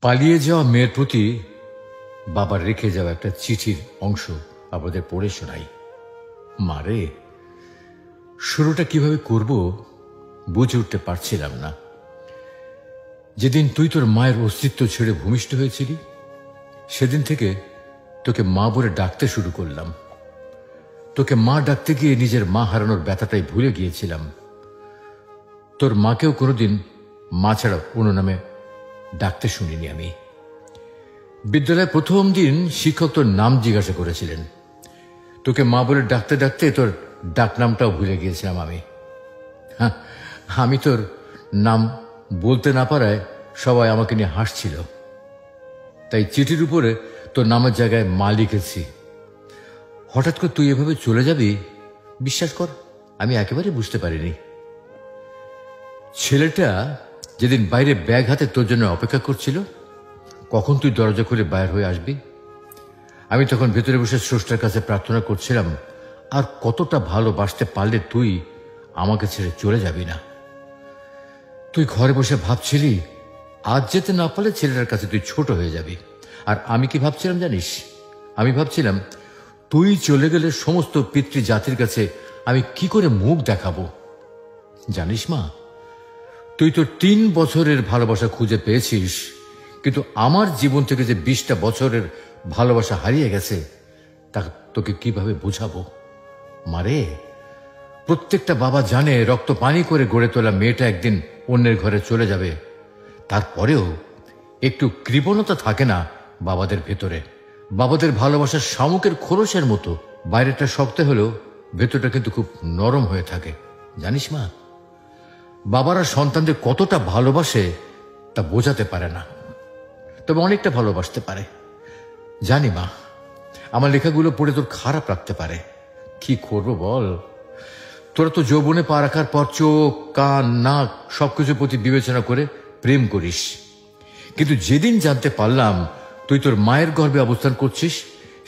পালিয়ে যাওয়া মেয়ের প্রতি বাবার রেখে যাওয়া একটা চিঠির অংশ আপনাদের পড়ে শোনাই। মারে, শুরুটা কিভাবে করব বুঝে উঠতে পারছিলাম না। যেদিন তুই তোর মায়ের অস্তিত্ব ছেড়ে ভূমিষ্ঠ হয়েছিলি, সেদিন থেকে তোকে মা বলে ডাকতে শুরু করলাম। তোকে মা ডাকতে গিয়ে নিজের মা হারানোর ব্যথাটাই ভুলে গিয়েছিলাম। তোর মাকেও কোনোদিন মা ছাড়া অন্য নামে ডাকতে শুনিনি আমি। বিদ্যালয়ে প্রথম দিন শিক্ষক তোর নাম জিজ্ঞাসা করেছিলেন। তোকে মা বলে ডাকতে ডাকতে তোর ডাক নামটাও ভুলে গিয়েছিলাম আমি। আমি তোর নাম বলতে না পারায় সবাই আমাকে নিয়ে হাসছিল। তাই চিঠির উপরে তোর নামের জায়গায় মা লিখেছি। হঠাৎ করে তুই এভাবে চলে যাবি, বিশ্বাস কর আমি একেবারে বুঝতে পারিনি। ছেলেটা যেদিন বাইরে ব্যাগ হাতে তোর জন্য অপেক্ষা করছিল, কখন তুই দরজা খুলে বাইর হয়ে আসবি, আমি তখন ভেতরে বসে স্রষ্টার কাছে প্রার্থনা করছিলাম, আর কতটা ভালোবাসতে পারলে তুই আমাকে ছেড়ে চলে যাবি না। তুই ঘরে বসে ভাবছিলি আজ যেতে না পারলে ছেলেটার কাছে তুই ছোট হয়ে যাবি। আর আমি কি ভাবছিলাম জানিস? আমি ভাবছিলাম তুই চলে গেলে সমস্ত পিতৃ জাতির কাছে আমি কি করে মুখ দেখাবো। জানিস মা, তুই তো 3 বছরের ভালোবাসা খুঁজে পেয়েছিস, কিন্তু আমার জীবন থেকে যে 20টা বছরের ভালোবাসা হারিয়ে গেছে তা তোকে কিভাবে বুঝাবো। মারে, প্রত্যেকটা বাবা জানে রক্ত পানি করে গড়ে তোলা মেয়েটা একদিন অন্যের ঘরে চলে যাবে। তারপরেও একটু কৃপণতা থাকে না বাবাদের ভেতরে। বাবাদের ভালোবাসার শামুকের খোলসের মতো, বাইরেটা শক্ত হলেও ভেতরটা কিন্তু খুব নরম হয়ে থাকে। জানিস মা, বাবারা সন্তানদের কতটা ভালোবাসে তা বোঝাতে পারে না, তবে অনেকটা ভালোবাসতে পারে। জানি মা, আমার লেখাগুলো পড়ে তোর খারাপ লাগতে পারে। কি করবো বল, তোরা তো যৌবনে পা রাখার পর চোখ, কান, নাক সবকিছুর প্রতি বিবেচনা করে প্রেম করিস। কিন্তু যেদিন জানতে পারলাম তুই তোর মায়ের গর্ভে অবস্থান করছিস,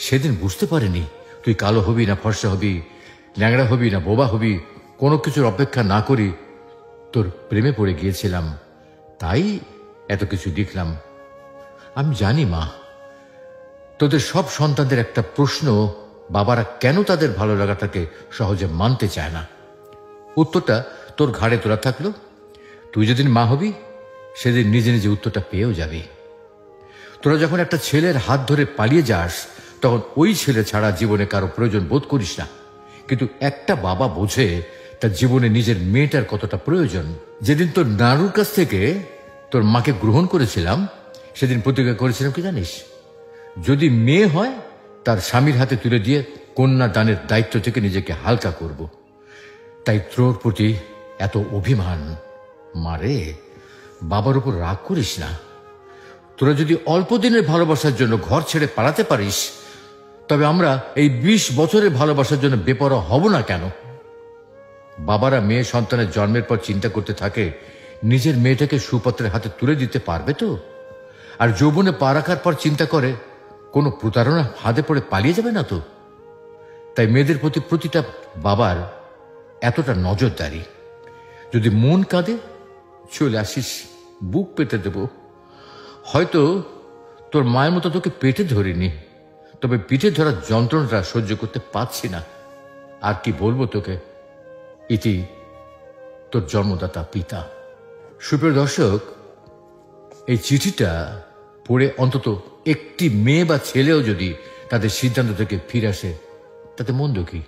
সেদিন বুঝতে পারিনি তুই কালো হবি না ফর্সা হবি, ল্যাংড়া হবি না বোবা হবি। কোনো কিছুর অপেক্ষা না করি তোর প্রেমে পড়ে গিয়েছিলাম, তাই এত কিছু লিখলাম। আমি জানি মা, তোদের সব সন্তানদের একটা প্রশ্ন, বাবারা কেন তাদের ভালো লাগাটাকে সহজে মানতে চায় না। উত্তরটা তোর ঘাড়ে তোলা থাকলো। তুই যেদিন মা হবি সেদিন নিজে নিজে উত্তরটা পেয়েও যাবি। তোরা যখন একটা ছেলের হাত ধরে পালিয়ে যাস, তখন ওই ছেলে ছাড়া জীবনে কারো প্রয়োজন বোধ করিস না। কিন্তু একটা বাবা বোঝে তার জীবনে নিজের মেয়েটার কতটা প্রয়োজন। যেদিন তোর নাড়ুর কাছ থেকে তোর মাকে গ্রহণ করেছিলাম, সেদিন প্রতিজ্ঞা করেছিলাম কি জানিস? যদি মেয়ে হয় তার স্বামীর হাতে তুলে দিয়ে কন্যা দানের দায়িত্ব থেকে নিজেকে হালকা করব। তাই তোর প্রতি এত অভিমান। মারে, বাবার উপর রাগ করিস না। তোরা যদি অল্প দিনের ভালোবাসার জন্য ঘর ছেড়ে পালাতে পারিস, তবে আমরা এই 20 বছরের ভালোবাসার জন্য বেপরোয়া হব না কেন? বাবারা মেয়ে সন্তানের জন্মের পর চিন্তা করতে থাকে নিজের মেয়েটাকে সুপাত্রের হাতে তুলে দিতে পারবে তো, আর যৌবনে পা রাখার পর চিন্তা করে কোনো প্রতারণা হাতে পড়ে পালিয়ে যাবে না তো। তাই মেয়েদের প্রতি প্রতিটা বাবার এতটা নজরদারি। যদি মন কাঁদে চলে আসিস, বুক পেতে দেব। হয়তো তোর মায়ের মতো তোকে পেটে ধরিনি, তবে পিঠে ধরার যন্ত্রণাটা সহ্য করতে পারছি না। আর কি বলবো তোকে, ইতি তোর জন্মদাতা পিতা। সুপ্রিয় দর্শক, এই চিঠিটা পড়ে অন্তত একটি মেয়ে বা ছেলেও যদি তাদের সিদ্ধান্ত থেকে ফিরে আসে, তাতে মন্দ কি?